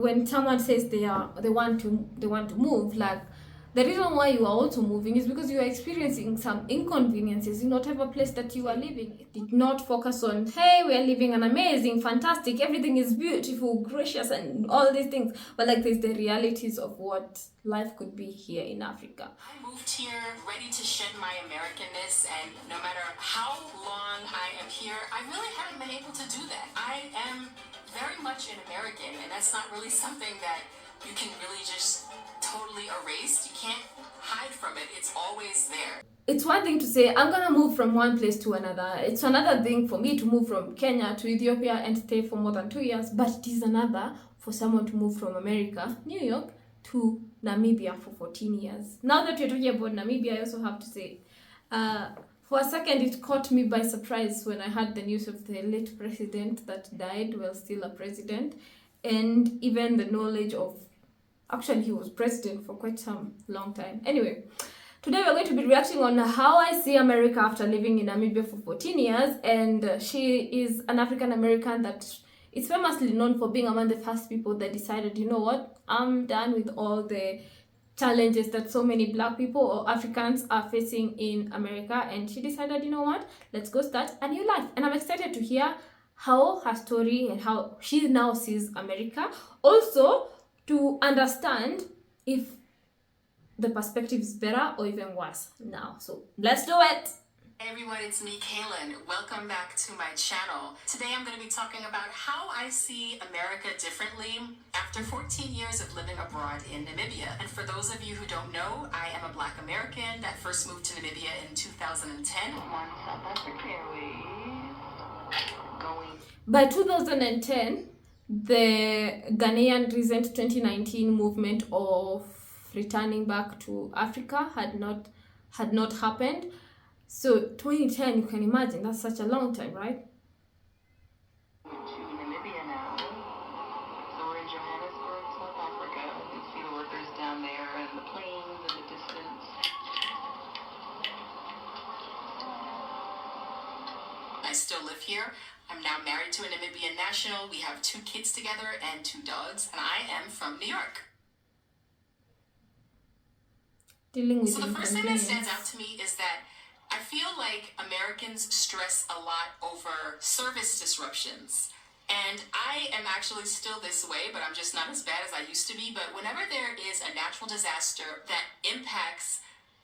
when someone says they want to move, like the reason why you are also moving is because you are experiencing some inconveniences in whatever place that you are living. It did not focus on, hey, we are living an amazing, fantastic, everything is beautiful, gracious, and all these things. But like, there's the realities of what life could be here in Africa. I moved here ready to shed my Americanness, and no matter how long I am here, I really haven't been able to do that. I am very much an American, and that's not really something that you can really just totally erase. You can't hide from it. It's always there. It's one thing to say, I'm gonna move from one place to another. It's another thing for me to move from Kenya to Ethiopia and stay for more than 2 years. But it is another for someone to move from America, New York, to Namibia for 14 years. Now that we're talking about Namibia, I also have to say, for a second, it caught me by surprise when I heard the news of the late president that died while still a president, and even the knowledge of, actually, he was president for quite some long time. Anyway, today we're going to be reacting on how I see America after living in Namibia for 14 years, and she is an African American that is famously known for being among the first people that decided, you know what, I'm done with all the challenges that so many Black people or Africans are facing in America, and she decided, you know what, let's go start a new life. And I'm excited to hear how her story and how she now sees America, also to understand if the perspective is better or even worse now. So let's do it. Hey everyone, it's me, Kaylin. Welcome back to my channel. Today I'm going to be talking about how I see America differently after 14 years of living abroad in Namibia. And for those of you who don't know, I am a Black American that first moved to Namibia in 2010. By 2010, the Ghanaian recent 2019 movement of returning back to Africa had not happened. So 2010, you can imagine, that's such a long time, right? To Namibia now. So we're in Johannesburg, South Africa. You can see the workers down there and the planes in the distance. I still live here. I'm now married to a Namibian national. We have 2 kids together and 2 dogs, and I am from New York. So the first thing that stands out to me is that I feel like Americans stress a lot over service disruptions. And I am actually still this way, but I'm just not as bad as I used to be. But whenever there is a natural disaster that impacts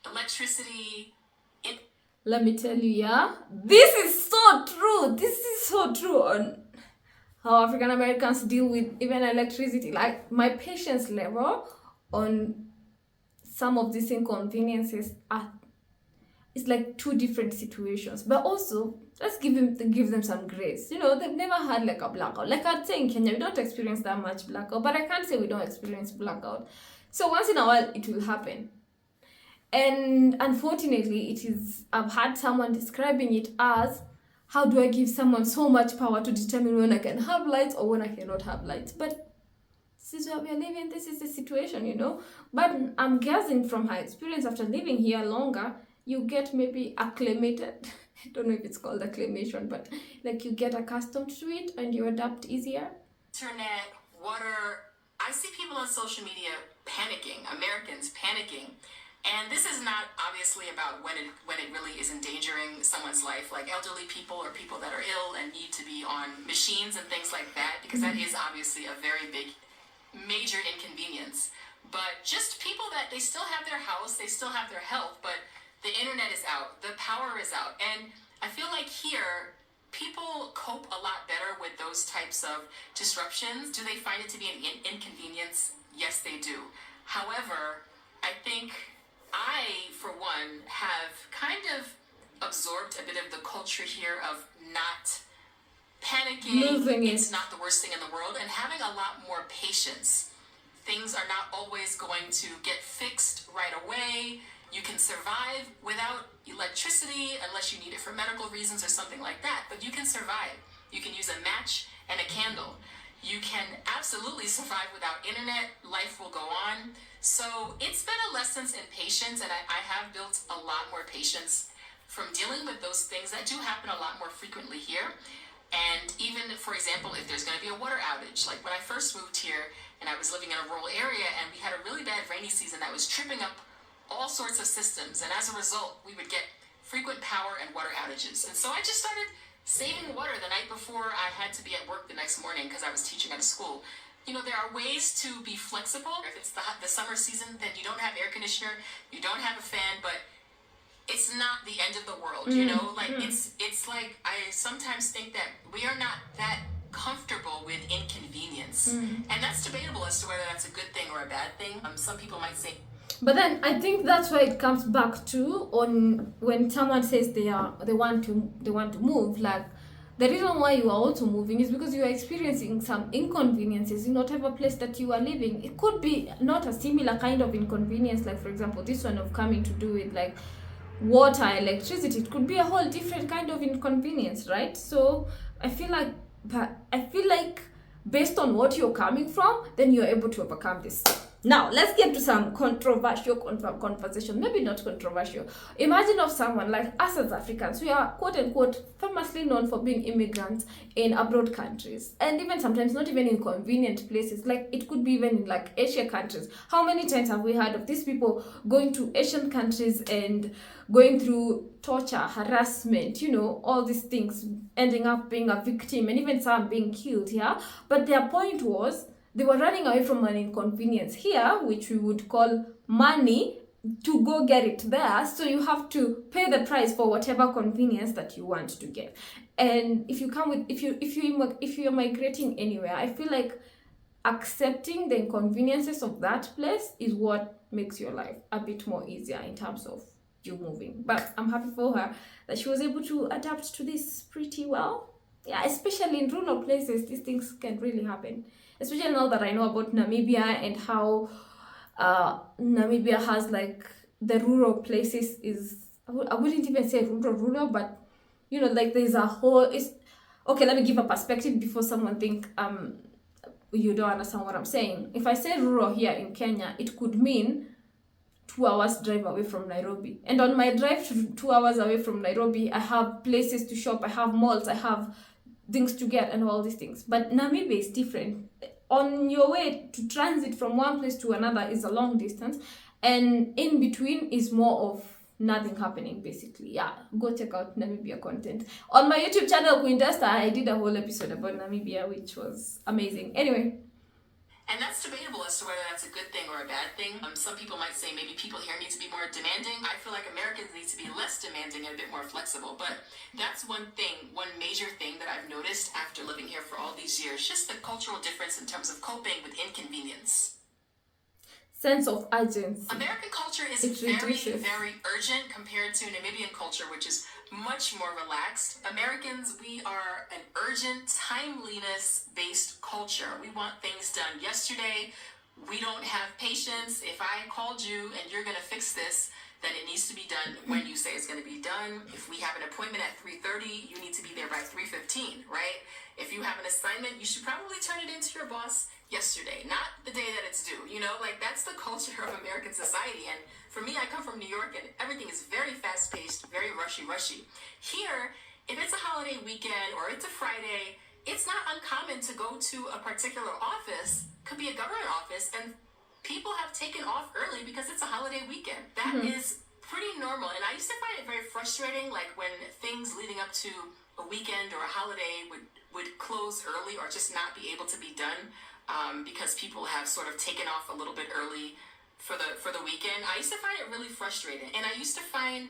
electricity, let me tell you, yeah, this is so true. This is so true on how African Americans deal with even electricity. Like, my patience level on some of these inconveniences it's like 2 different situations. But also, let's give them some grace. You know, they've never had like a blackout. Like I'd say in Kenya, we don't experience that much blackout, but I can't say we don't experience blackout. So once in a while, it will happen. And unfortunately, I've had someone describing it as, how do I give someone so much power to determine when I can have lights or when I cannot have lights? But this is where we are living, this is the situation, you know. But I'm guessing from her experience after living here longer, you get maybe acclimated. I don't know if it's called acclimation, but like you get accustomed to it and you adapt easier. Internet, water. I see people on social media panicking, Americans panicking. And this is not obviously about when it really is endangering someone's life, like elderly people or people that are ill and need to be on machines and things like that, because that is obviously a very big, major inconvenience. But just people that they still have their house, they still have their health, but the internet is out, the power is out. And I feel like here, people cope a lot better with those types of disruptions. Do they find it to be an inconvenience? Yes, they do. However, I think I, for one, have kind of absorbed a bit of the culture here of not panicking. It's not the worst thing in the world, and having a lot more patience. Things are not always going to get fixed right away. You can survive without electricity unless you need it for medical reasons or something like that, but you can survive. You can use a match and a candle. You can absolutely survive without internet. Life will go on. So it's been a lesson in patience, and I have built a lot more patience from dealing with those things that do happen a lot more frequently here. And even, for example, if there's going to be a water outage, like when I first moved here, and I was living in a rural area, and we had a really bad rainy season that was tripping up all sorts of systems, and as a result, we would get frequent power and water outages. And so I just started saving water the night before I had to be at work the next morning because I was teaching at a school. You know, there are ways to be flexible. If it's the summer season, then you don't have air conditioner, you don't have a fan, but it's not the end of the world, you know? Like, it's like, I sometimes think that we are not that comfortable with inconvenience. And that's debatable as to whether that's a good thing or a bad thing. Some people might say... But then I think that's why it comes back to on when someone says they want to move, like the reason why you are also moving is because you are experiencing some inconveniences in whatever place that you are living. It could be not a similar kind of inconvenience, like for example this one of coming to do with like water, electricity. It could be a whole different kind of inconvenience, right? So I feel like based on what you're coming from, then you're able to overcome this. Now, let's get to some controversial conversation. Maybe not controversial. Imagine of someone like us as Africans. We are, quote unquote, famously known for being immigrants in abroad countries. And even sometimes not even in convenient places. Like, it could be even in like Asian countries. How many times have we heard of these people going to Asian countries and going through torture, harassment, you know, all these things, ending up being a victim, and even some being killed, yeah? But their point was, they were running away from an inconvenience here, which we would call money, to go get it there. So you have to pay the price for whatever convenience that you want to get. And if you're migrating anywhere, I feel like accepting the inconveniences of that place is what makes your life a bit more easier in terms of you moving. But I'm happy for her that she was able to adapt to this pretty well. Yeah, especially in rural places, these things can really happen. Especially now that I know about Namibia and how Namibia has like the rural places is, I wouldn't even say rural, but you know, like there's a whole, okay, let me give a perspective before someone think you don't understand what I'm saying. If I say rural here in Kenya, it could mean 2 hours drive away from Nairobi. And on my drive to 2 hours away from Nairobi, I have places to shop, I have malls, I have things to get and all these things. But Namibia is different. On your way to transit from one place to another is a long distance, and in between is more of nothing happening, basically. Yeah, go check out Namibia content on my YouTube channel, Queen Desta. I did a whole episode about Namibia, which was amazing. Anyway, and that's debatable as to whether that's a good thing or a bad thing. Some people might say maybe people here need to be more demanding. I feel like Americans need to be less demanding and a bit more flexible. But that's one major thing that I've noticed after living here for all these years, just the cultural difference in terms of coping with inconvenience. Sense of urgency. American culture is very urgent compared to Namibian culture, which is much more relaxed. Americans, we are an urgent, timeliness-based culture. We want things done yesterday. We don't have patience. If I called you and you're going to fix this, then it needs to be done when you say it's going to be done. If we have an appointment at 3:30, you need to be there by 3:15, right? If you have an assignment, you should probably turn it into your boss yesterday, not the day that it's due. You know, like that's the culture of American society. And for me, I come from New York and everything is very fast-paced, very rushy. Here, if it's a holiday weekend or it's a Friday, it's not uncommon to go to a particular office, could be a government office, and people have taken off early because it's a holiday weekend. That is pretty normal. And I used to find it very frustrating, like when things leading up to a weekend or a holiday would close early or just not be able to be done because people have sort of taken off a little bit early for the weekend. I used to find it really frustrating. And I used to find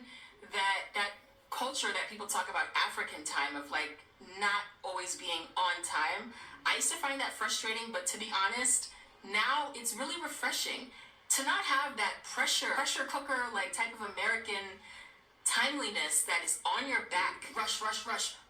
that culture that people talk about, African time, of like not always being on time, I used to find that frustrating. But to be honest, now it's really refreshing to not have that pressure cooker like type of American timeliness that is on your back. Rush.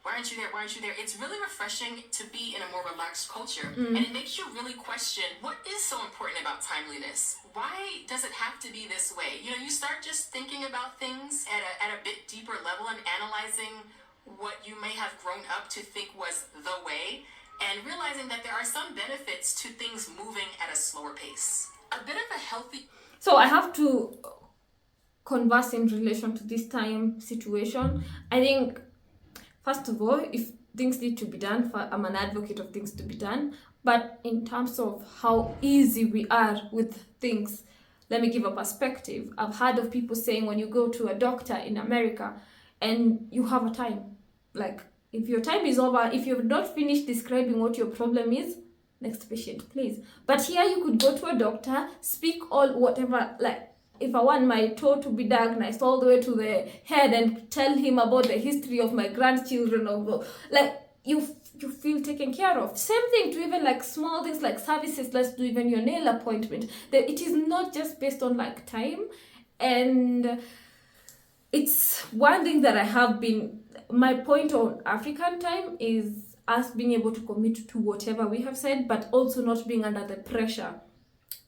Why aren't you there? It's really refreshing to be in a more relaxed culture. And it makes you really question what is so important about timeliness. Why does it have to be this way? You know, you start just thinking about things at a bit deeper level and analyzing what you may have grown up to think was the way, and realizing that there are some benefits to things moving at a slower pace. A bit of a healthy... So I have to converse in relation to this time situation. I think, first of all, if things need to be done, I'm an advocate of things to be done. But in terms of how easy we are with things, let me give a perspective. I've heard of people saying when you go to a doctor in America and you have a time, like if your time is over, if you've not finished describing what your problem is, next patient, please. But here you could go to a doctor, speak all whatever, like if I want my toe to be diagnosed all the way to the head and tell him about the history of my grandchildren, or like you feel taken care of. Same thing to even like small things like services. Let's do even your nail appointment. That it is not just based on like time. And it's one thing that I have been, my point on African time is us being able to commit to whatever we have said, but also not being under the pressure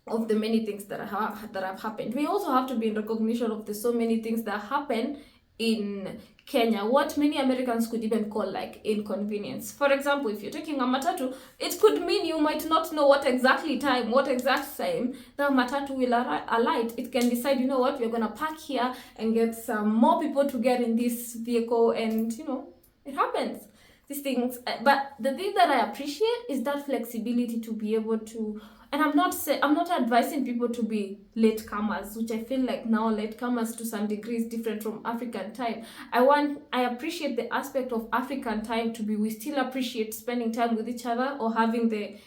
of the many things that have happened. We also have to be in recognition of the so many things that happen in Kenya, what many Americans could even call like inconvenience. For example, if you're taking a matatu, it could mean you might not know what exact time the matatu will alight. It can decide, you know what, we're gonna park here and get some more people to get in this vehicle, and you know, it happens. These things, but the thing that I appreciate is that flexibility to be able to, and I'm not advising people to be latecomers, which I feel like now latecomers to some degree is different from African time. I appreciate the aspect of African time to be, we still appreciate spending time with each other or having the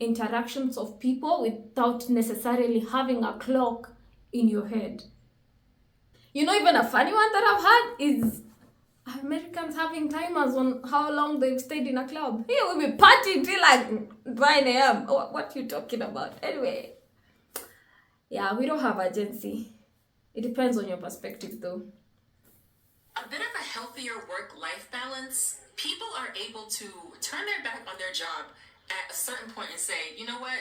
interactions of people without necessarily having a clock in your head. You know, even a funny one that I've had is Americans having timers on how long they've stayed in a club. Here we'll be partying till like 9 a.m. What you talking about? Anyway, yeah, we don't have urgency. It depends on your perspective though. A bit of a healthier work-life balance. People are able to turn their back on their job at a certain point and say, you know what?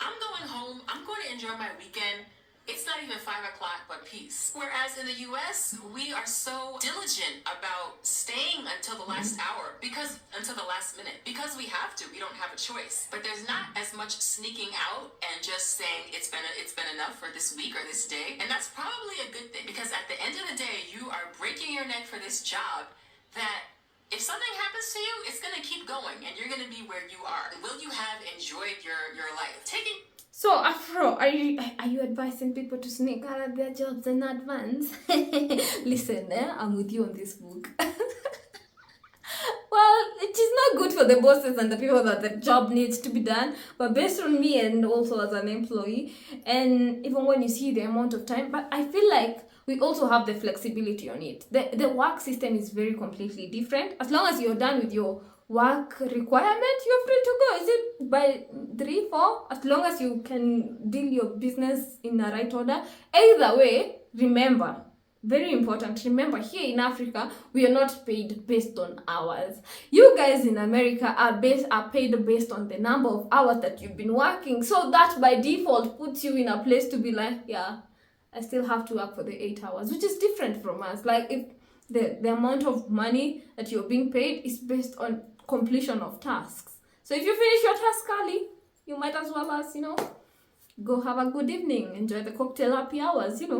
I'm going home. I'm going to enjoy my weekend. It's not even 5 o'clock, but peace. Whereas in the US, we are so diligent about staying until the last hour, until the last minute, because we have to. We don't have a choice. But there's not as much sneaking out and just saying it's been enough for this week or this day. And that's probably a good thing, because at the end of the day, you are breaking your neck for this job that if something happens to you, it's going to keep going and you're going to be where you are. Will you have enjoyed your life? So, Afro, are you advising people to sneak out of their jobs in advance? Listen, I'm with you on this book. Well, it is not good for the bosses and the people that the job needs to be done, but based on me and also as an employee, and even when you see the amount of time, but I feel like we also have the flexibility on it. The work system is very completely different. As long as you're done with your work requirement, you're free to go. Is it by 3, 4? As long as you can deal your business in the right order. Either way, remember, very important, remember here in Africa, we are not paid based on hours. You guys in America are paid based on the number of hours that you've been working. So that by default puts you in a place to be like, yeah, I still have to work for the 8 hours, which is different from us. Like if the amount of money that you're being paid is based on completion of tasks. So if you finish your task early, you might as well as, go have a good evening, enjoy the cocktail happy hours, Your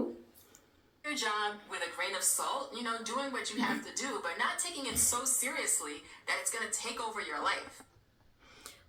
job with a grain of salt, doing what you have to do, but not taking it so seriously that it's going to take over your life.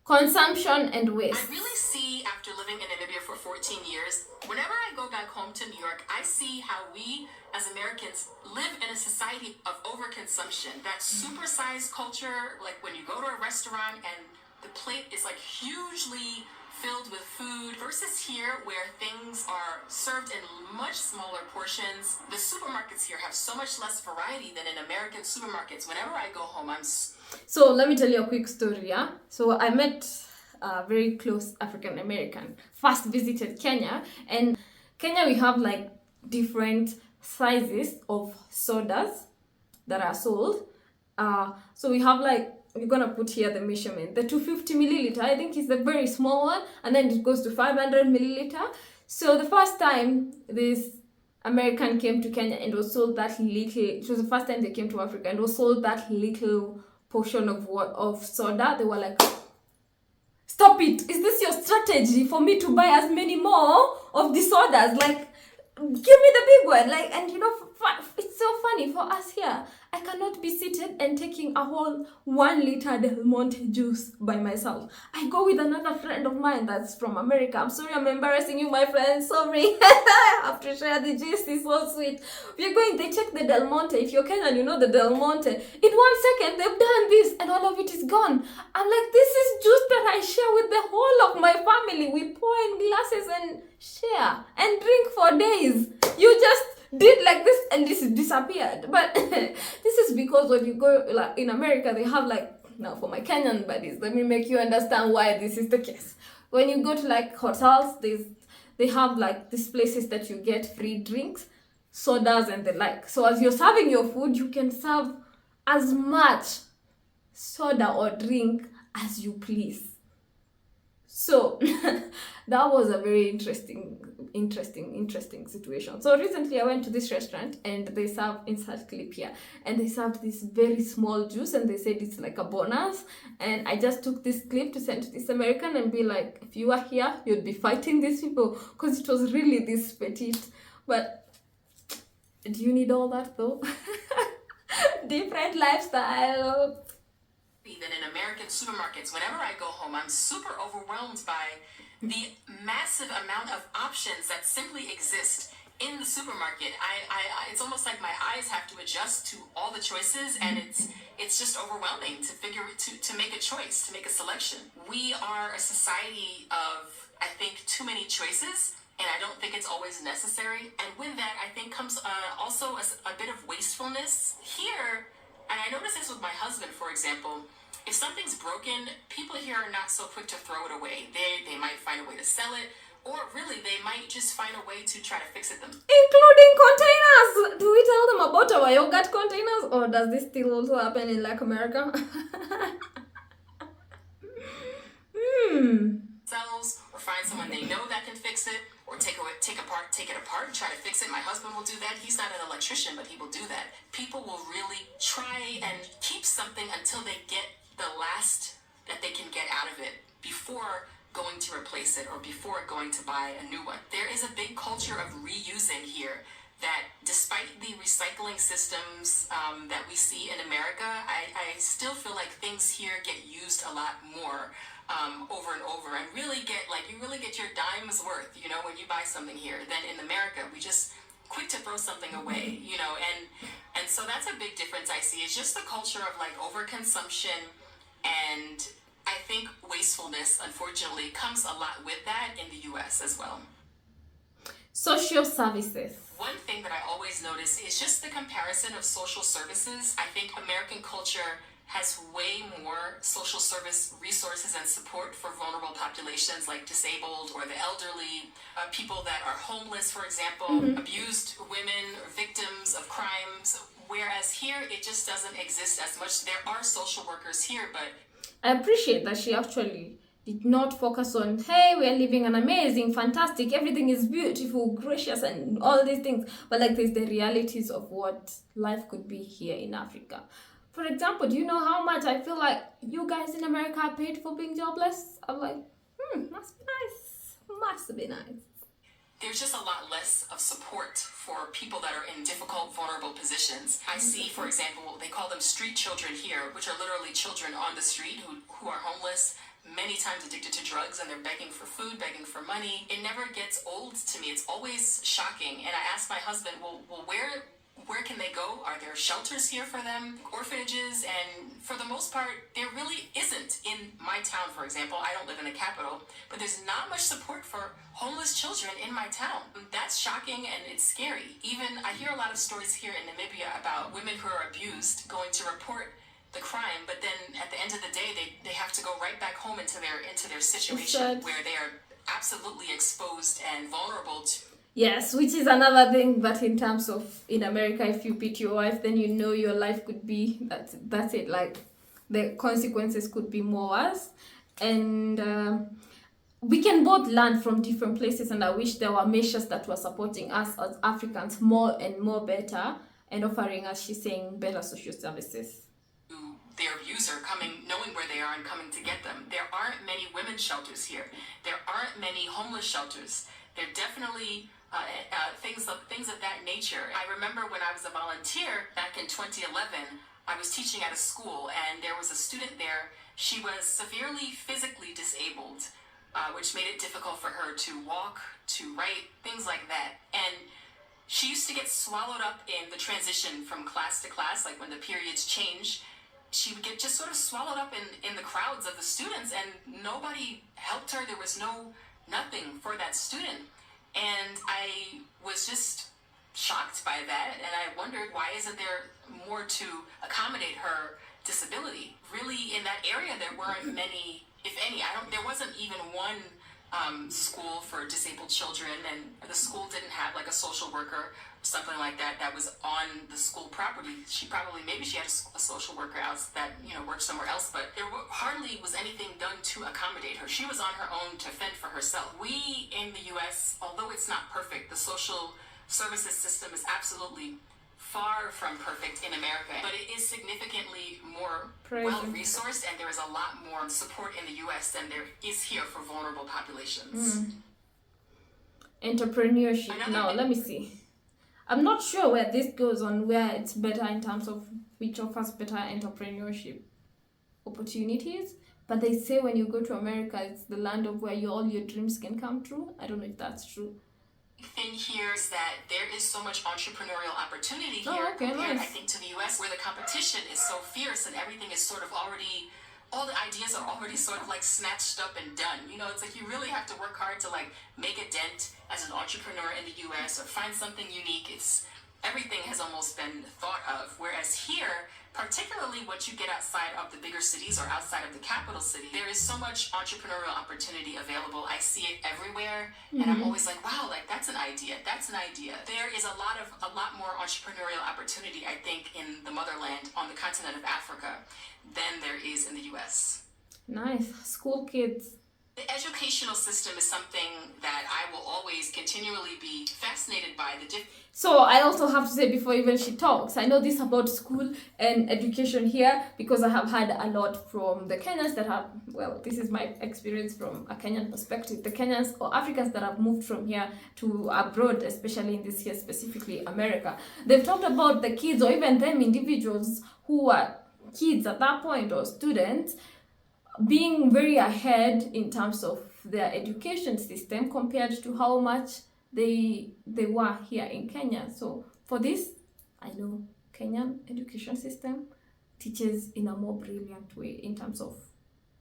Consumption and waste. I really see, after living in Namibia for 14 years, whenever I go back home to New York, I see how we as Americans live in a society of overconsumption. That supersized culture, like when you go to a restaurant and the plate is like hugely filled with food, versus here where things are served in much smaller portions. The supermarkets here have so much less variety than in American supermarkets. Whenever I go home, So let me tell you a quick story, yeah? So I met a very close African American, first visited Kenya, and Kenya we have like different sizes of sodas that are sold. So we have like, we're gonna put here the measurement. The 250 milliliter, I think, is the very small one, and then it goes to 500 milliliter. So the first time this American came to Kenya and was sold that little, it was the first time they came to Africa and was sold that little portion of soda, they were like, stop it, is this your strategy for me to buy as many more of the sodas? Like, give me the big one. Like, and it's so funny for us here. I cannot be seated and taking a whole 1 liter Del Monte juice by myself. I go with another friend of mine that's from America. I'm sorry I'm embarrassing you, my friend. Sorry. I have to share the juice. It's so sweet. We're going, they check the Del Monte. If you're Kenyan, you know the Del Monte. In 1 second, they've done this and all of it is gone. I'm like, this is juice that I share with the whole of my family. We pour in glasses and share and drink for days. You just did like this and this disappeared. But this is because when you go, like in America, they have like, now for my Kenyan buddies, let me make you understand why this is the case. When you go to like hotels, they have like these places that you get free drinks, sodas and the like. So as you're serving your food, you can serve as much soda or drink as you please. So that was a very interesting situation. So recently I went to this restaurant and they serve, insert clip here, and they served this very small juice and they said it's like a bonus. And I just took this clip to send to this American and be like, if you were here, you'd be fighting these people because it was really this petite. But do you need all that though? Different lifestyle. Even in American supermarkets, whenever I go home, I'm super overwhelmed by the massive amount of options that simply exist in the supermarket. It's almost like my eyes have to adjust to all the choices, and it's just overwhelming to make a choice, to make a selection. We are a society of, I think, too many choices, and I don't think it's always necessary. And with that, I think comes also a bit of wastefulness here. And I notice this with my husband, for example. If something's broken, people here are not so quick to throw it away. They might find a way to sell it, or really, they might just find a way to try to fix it themselves. Including containers! Do we tell them about our yogurt containers? Or does this still also happen in like America? Or find someone they know that can fix it, or take it apart and try to fix it. My husband will do that. He's not an electrician, but he will do that. People will really try and keep something until they get the last that they can get out of it before going to replace it or before going to buy a new one. There is a big culture of reusing here that, despite the recycling systems that we see in America, I still feel like things here get used a lot more over and over, and you really get your dime's worth, when you buy something here. Then in America, we just quick to throw something away, and so that's a big difference I see. It's just the culture of like overconsumption, and I think wastefulness, unfortunately, comes a lot with that in the US as well. Social services. One thing that I always notice is just the comparison of social services. I think American culture has way more social service resources and support for vulnerable populations like disabled or the elderly, people that are homeless, for example, abused women or victims of crimes, whereas here it just doesn't exist as much. There are social workers here, but I appreciate that she actually did not focus on, hey, we are living an amazing, fantastic, everything is beautiful, gracious, and all these things. But like, there's the realities of what life could be here in Africa. For example, do you know how much I feel like you guys in America are paid for being jobless? I'm like, must be nice. Must be nice. There's just a lot less of support for people that are in difficult, vulnerable positions. I see, for example, they call them street children here, which are literally children on the street who are homeless, many times addicted to drugs, and they're begging for food, begging for money. It never gets old to me. It's always shocking. And I asked my husband, well, where can they go? Are there shelters here for them? Orphanages? And for the most part, there really isn't. In my town, for example, I don't live in the capital, but there's not much support for homeless children in my town. That's shocking and it's scary. Even I hear a lot of stories here in Namibia about women who are abused going to report the crime, but then at the end of the day, they have to go right back home into their situation where they are absolutely exposed and vulnerable to. Yes, which is another thing. But in terms of in America, if you beat your wife, then you know your life could be that's it. Like the consequences could be more worse, and we can both learn from different places. And I wish there were measures that were supporting us as Africans more and more better, and offering us, she's saying, better social services. Their abuser knowing where they are and coming to get them. There aren't many women's shelters here. There aren't many homeless shelters. There definitely things of that nature. I remember when I was a volunteer back in 2011, I was teaching at a school, and there was a student there. She was severely physically disabled, which made it difficult for her to walk, to write, things like that. And she used to get swallowed up in the transition from class to class, like when the periods change. She would get just sort of swallowed up in the crowds of the students, and nobody helped her. There was nothing for that student. And I was just shocked by that, and I wondered, why isn't there more to accommodate her disability? Really, in that area, there weren't many, if any. There wasn't even one school for disabled children, and the school didn't have like a social worker or something like that that was on the school property. Maybe she had a social worker else that worked somewhere else, but there hardly was anything done to accommodate her. She was on her own to fend for herself. We in the U.S., although it's not perfect, the social services system is absolutely far from perfect in America, but it is significantly more well-resourced, and there is a lot more support in the U.S. than there is here for vulnerable populations. Entrepreneurship. Now, let me see. I'm not sure where this goes on, where it's better in terms of which offers better entrepreneurship opportunities, but they say when you go to America, it's the land of where all your dreams can come true. I don't know if that's true. Thing here is that there is so much entrepreneurial opportunity here compared, I think, to the U.S., where the competition is so fierce and everything is sort of already, all the ideas are already sort of like snatched up and done. It's like you really have to work hard to like make a dent as an entrepreneur in the U.S. or find something unique. Everything has almost been thought of, whereas here, particularly once you get outside of the bigger cities or outside of the capital city, there is so much entrepreneurial opportunity available. I see it everywhere, and I'm always like, wow, like that's an idea. There is a lot more entrepreneurial opportunity, I think, in the motherland, on the continent of Africa, than there is in the U.S. Nice. School kids. The educational system is something that I will always continually be fascinated by. So I also have to say, before even she talks, I know this about school and education here because I have had a lot from the Kenyans that have, this is my experience from a Kenyan perspective, the Kenyans or Africans that have moved from here to abroad, especially in this here, specifically America. They've talked about the kids, or even them individuals who are kids at that point or students, being very ahead in terms of their education system compared to how much they were here in Kenya. So for this, I know Kenyan education system teaches in a more brilliant way in terms of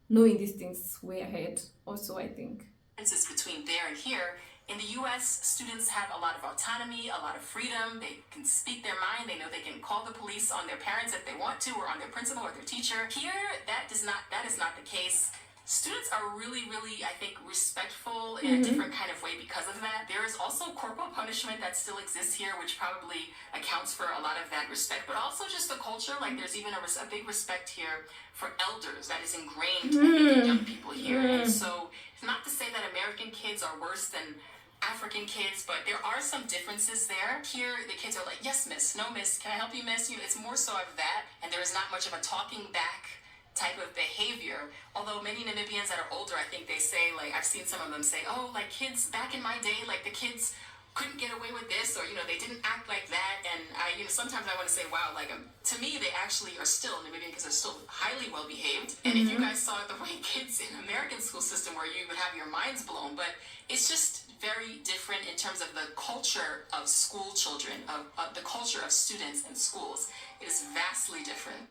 knowing these things way ahead. Also, I think differences between there and here. In the U.S., students have a lot of autonomy, a lot of freedom. They can speak their mind. They know they can call the police on their parents if they want to, or on their principal or their teacher. Here, that is not the case. Students are really, really, I think, respectful in a different kind of way because of that. There is also corporal punishment that still exists here, which probably accounts for a lot of that respect, but also just the culture. Like, there's even a big respect here for elders that is ingrained, I think, in young people here. And so, it's not to say that American kids are worse than African kids, but there are some differences there. Here, the kids are like, yes, miss, no, miss, can I help you, miss? It's more so of that, and there is not much of a talking back type of behavior. Although many Namibians that are older, I think they say, like, I've seen some of them say, oh, like, kids back in my day, like, the kids couldn't get away with this, or, they didn't act like that. And sometimes I want to say, wow, like, to me, they actually are still Namibian because they're still highly well behaved. And if you guys saw the way kids in American school system, where you would have your minds blown, but it's just very different in terms of the culture of school children, of the culture of students in schools. It is vastly different.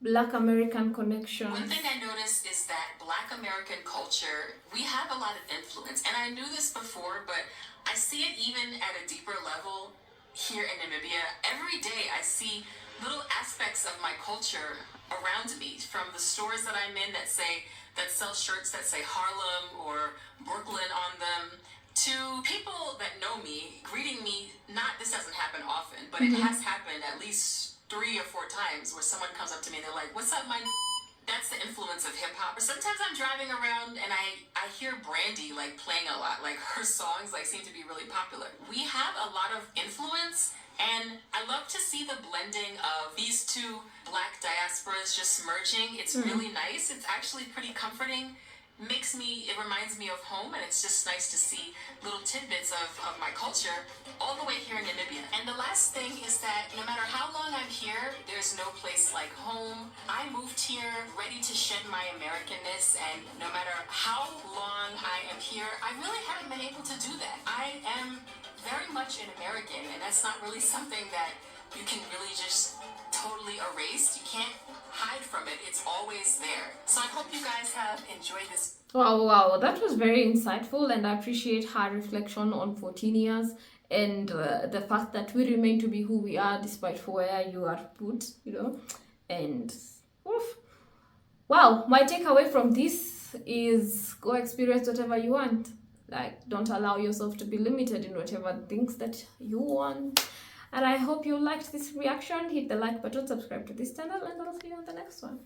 Black American connection. One thing I noticed is that Black American culture, we have a lot of influence. And I knew this before, but I see it even at a deeper level here in Namibia. Every day I see little aspects of my culture around me, from the stores that I'm in that sell shirts that say Harlem or Brooklyn on them, to people that know me greeting me. This doesn't happen often, but it has happened at least 3 or 4 times where someone comes up to me and they're like, what's up, my? That's the influence of hip hop. Or sometimes I'm driving around and I hear Brandy like playing a lot, like her songs like seem to be really popular. We have a lot of influence, and I love to see the blending of these two Black diasporas just merging. It's really nice. It's actually pretty comforting. it reminds me of home, and it's just nice to see little tidbits of my culture all the way here in Namibia. And the last thing is that no matter how long I'm here, there's no place like home. I moved here ready to shed my Americanness, and no matter how long I am here, I really haven't been able to do that. I am very much an American, and that's not really something that you can really just totally erase. You can't hide from it. It's always there. So I hope you guys have enjoyed this. Wow, that was very insightful, and I appreciate her reflection on 14 years and the fact that we remain to be who we are despite for where you are put, and oof. Wow, my takeaway from this is go experience whatever you want. Like, don't allow yourself to be limited in whatever things that you want. And I hope you liked this reaction. Hit the like button, subscribe to this channel, and I'll see you on the next one.